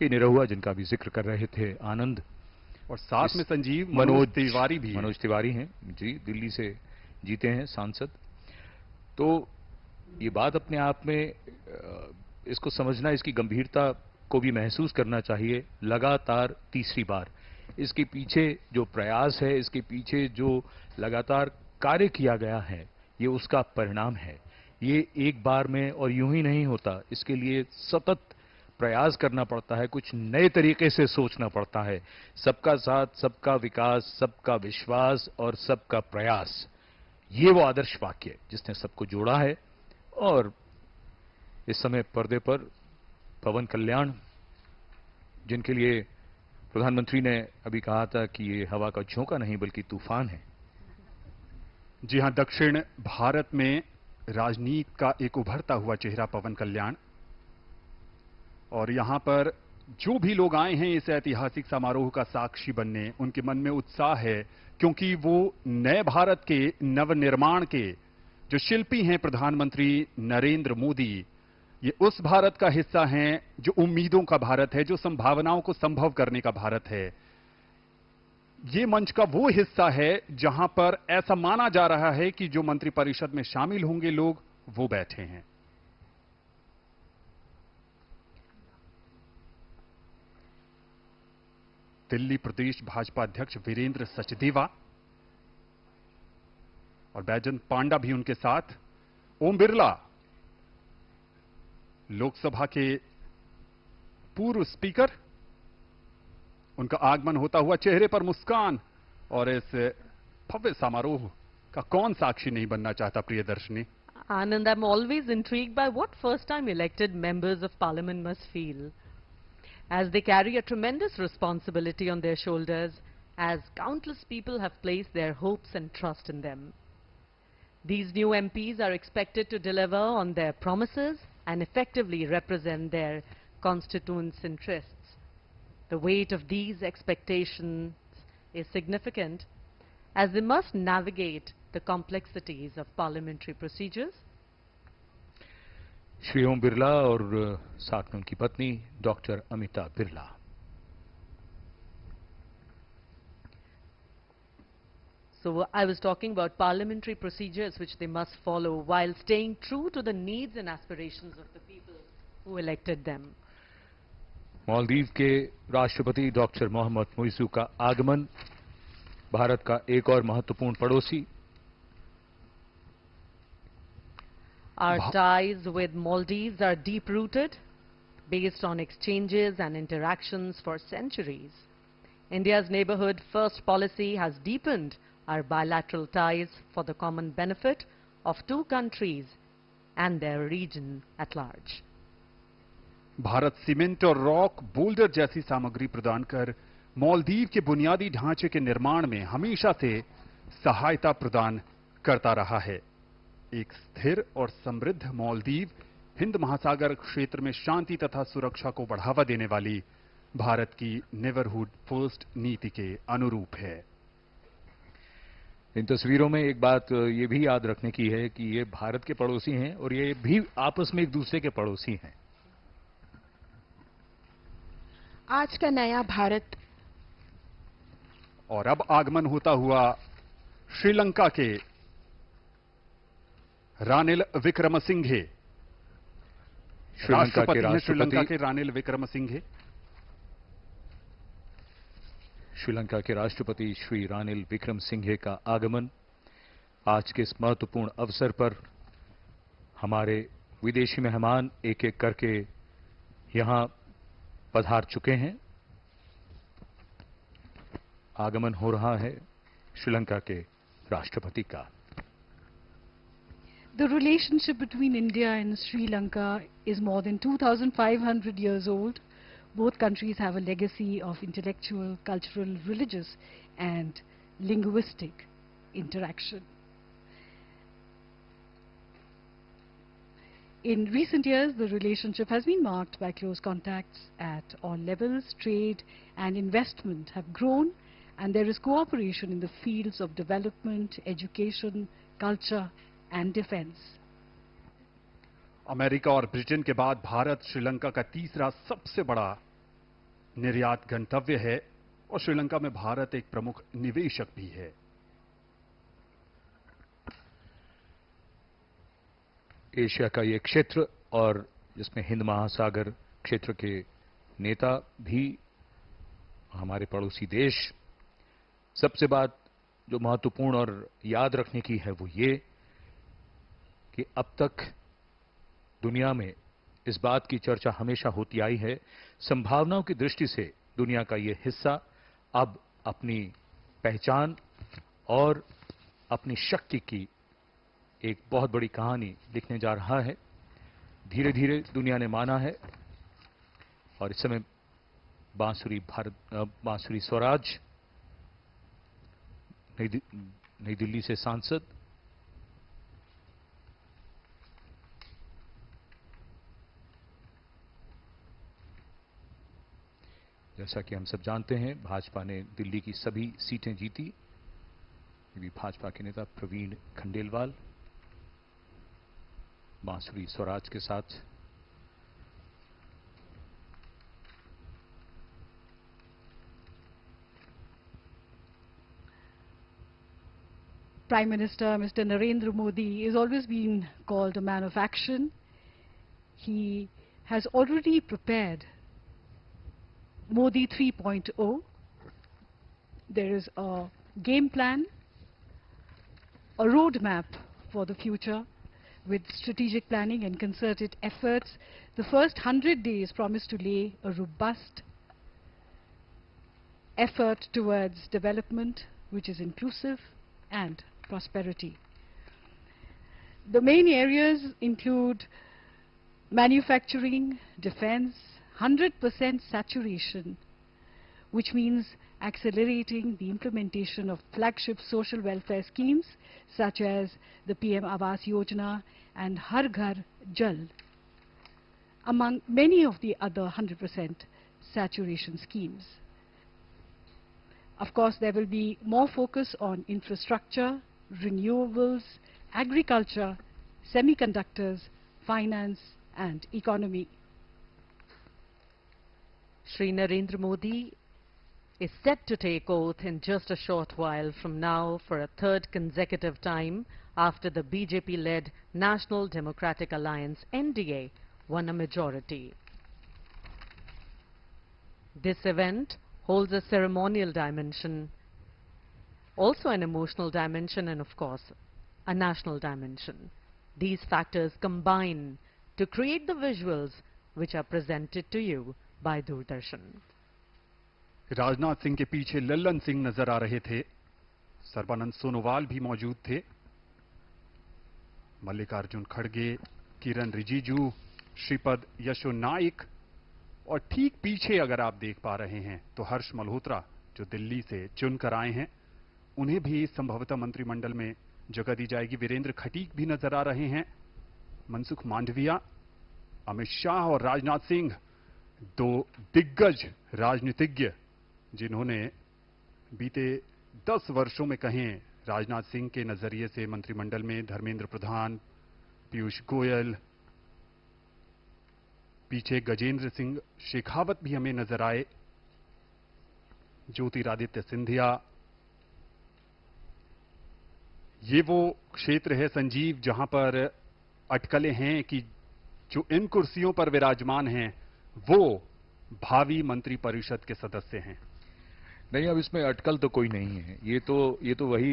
ये निरहुआ जिनका भी जिक्र कर रहे थे आनंद, और साथ में संजीव मनोज तिवारी हैं जी, दिल्ली से जीते हैं सांसद। तो ये बात अपने आप में इसको समझना, इसकी गंभीरता को भी महसूस करना चाहिए। लगातार तीसरी बार इसके पीछे जो प्रयास है, इसके पीछे जो लगातार कार्य किया गया है, ये उसका परिणाम है। ये एक बार में और यूं ही नहीं होता, इसके लिए सतत प्रयास करना पड़ता है, कुछ नए तरीके से सोचना पड़ता है। सबका साथ, सबका विकास, सबका विश्वास और सबका प्रयास, ये वो आदर्श वाक्य जिसने सबको जोड़ा है। और इस समय पर्दे पर पवन कल्याण, जिनके लिए प्रधानमंत्री ने अभी कहा था कि ये हवा का झोंका नहीं बल्कि तूफान है। जी हां, दक्षिण भारत में राजनीति का एक उभरता हुआ चेहरा पवन कल्याण, और यहां पर जो भी लोग आए हैं इस ऐतिहासिक समारोह का साक्षी बनने, उनके मन में उत्साह है, क्योंकि वो नए भारत के नवनिर्माण के जो शिल्पी हैं प्रधानमंत्री नरेंद्र मोदी, ये उस भारत का हिस्सा हैं जो उम्मीदों का भारत है, जो संभावनाओं को संभव करने का भारत है। ये मंच का वो हिस्सा है जहां पर ऐसा माना जा रहा है कि जो मंत्रिपरिषद में शामिल होंगे लोग, वो बैठे हैं। दिल्ली प्रदेश भाजपा अध्यक्ष वीरेंद्र सचदेवा और बैजंत पांडा भी उनके साथ। ओम बिरला, लोकसभा के पूर्व स्पीकर, उनका आगमन होता हुआ, चेहरे पर मुस्कान, और इस भव्य समारोह का कौन साक्षी नहीं बनना चाहता Priyadarshini? Anand, I'm always intrigued by what first-time elected members of parliament must feel, as they carry a tremendous responsibility on their shoulders, as countless people have placed their hopes and trust in them. These new MPs are expected to deliver on their promises and effectively represent their constituents' interests. The weight of these expectations is significant, as they must navigate the complexities of parliamentary procedures. Shri Om Birla और साथ में उनकी पत्नी doctor Amita Birla. So I was talking about parliamentary procedures which they must follow while staying true to the needs and aspirations of the people who elected them. Maldives के राष्ट्रपति doctor Mohammad Muizzu का आगमन, भारत का एक और महत्वपूर्ण पड़ोसी। Our ties with Maldives are deep-rooted, based on exchanges and interactions for centuries. India's neighborhood first policy has deepened our bilateral ties for the common benefit of two countries and their region at large. Bharat cement और rock boulder जैसी सामग्री प्रदान कर मालदीव के बुनियादी ढांचे के निर्माण में हमेशा से सहायता प्रदान करता रहा है। एक स्थिर और समृद्ध मालदीव हिंद महासागर क्षेत्र में शांति तथा सुरक्षा को बढ़ावा देने वाली भारत की नेबरहुड फर्स्ट नीति के अनुरूप है। इन तस्वीरों में एक बात ये भी याद रखने की है कि ये भारत के पड़ोसी हैं और ये भी आपस में एक दूसरे के पड़ोसी हैं। आज का नया भारत। और अब आगमन होता हुआ श्रीलंका के रानिल विक्रमसिंघे। राष्ट्रपति हैं श्रीलंका के रानिल विक्रमसिंघे। श्रीलंका के राष्ट्रपति श्री रानिल विक्रमसिंघे का आगमन आज के इस महत्वपूर्ण अवसर पर हमारे विदेशी मेहमान एक एक करके यहां पधार चुके हैं। आगमन हो रहा है श्रीलंका के राष्ट्रपति का। The relationship between India and Sri Lanka is more than 2,500 years old. Both countries have a legacy of intellectual, cultural, religious, and linguistic interaction. In recent years, the relationship has been marked by close contacts at all levels. Trade and investment have grown, and there is cooperation in the fields of development, education, culture, and defense. America और Britain के बाद भारत श्रीलंका का तीसरा सबसे बड़ा निर्यात गंतव्य है और श्रीलंका में भारत एक प्रमुख निवेशक भी है। एशिया का ये क्षेत्र और जिसमें हिंद महासागर क्षेत्र के नेता भी हमारे पड़ोसी देश, सबसे बात जो महत्वपूर्ण और याद रखने की है वो ये कि अब तक दुनिया में इस बात की चर्चा हमेशा होती आई है, संभावनाओं की दृष्टि से दुनिया का ये हिस्सा अब अपनी पहचान और अपनी शक्ति की एक बहुत बड़ी कहानी लिखने जा रहा है। धीरे धीरे दुनिया ने माना है और इस समय बांसुरी स्वराज नई दिल्ली से सांसद जैसा कि हम सब जानते हैं, भाजपा ने दिल्ली की सभी सीटें जीती। ये भी भाजपा के नेता प्रवीण खंडेलवाल बांसुरी स्वराज के साथ Prime Minister Mr. Narendra Modi has always been called a man of action. He has already prepared Modi 3.0. There is a game plan, a roadmap for the future with strategic planning and concerted efforts. The first 100 days promise to lay a robust effort towards development which is inclusive and prosperity. The main areas include manufacturing, defense, 100% saturation, which means accelerating the implementation of flagship social welfare schemes such as the PM Awas Yojana and Har Ghar Jal, among many of the other 100% saturation schemes. Of course, there will be more focus on infrastructure, renewables, agriculture, semiconductors, finance and economy. Shri Narendra Modi is set to take oath in just a short while from now for a third consecutive time after the BJP-led National Democratic Alliance (NDA) won a majority. This event holds a ceremonial dimension, also an emotional dimension, and of course a national dimension. These factors combine to create the visuals which are presented to you by Doordarshan. Rajnath Singh के पीछे लल्लन सिंह नजर आ रहे थे, सर्बानंद सोनोवाल भी मौजूद थे, मल्लिकार्जुन खड़गे, किरण रिजिजू, श्रीपद यशो नाइक और ठीक पीछे अगर आप देख पा रहे हैं तो हर्ष मल्होत्रा जो दिल्ली से चुनकर आए हैं, उन्हें भी संभवतः मंत्रिमंडल में जगह दी जाएगी। वीरेंद्र खटीक भी नजर आ रहे हैं, मनसुख मांडविया, अमित शाह और राजनाथ सिंह, दो दिग्गज राजनीतिज्ञ जिन्होंने बीते 10 वर्षों में कहें राजनाथ सिंह के नजरिए से मंत्रिमंडल में धर्मेंद्र प्रधान, पीयूष गोयल, पीछे गजेंद्र सिंह शेखावत भी हमें नजर आए, ज्योतिरादित्य सिंधिया। ये वो क्षेत्र है संजीव जहां पर अटकलें हैं कि जो इन कुर्सियों पर विराजमान हैं वो भावी मंत्रिपरिषद के सदस्य हैं। नहीं, अब इसमें अटकल तो कोई नहीं है। ये तो वही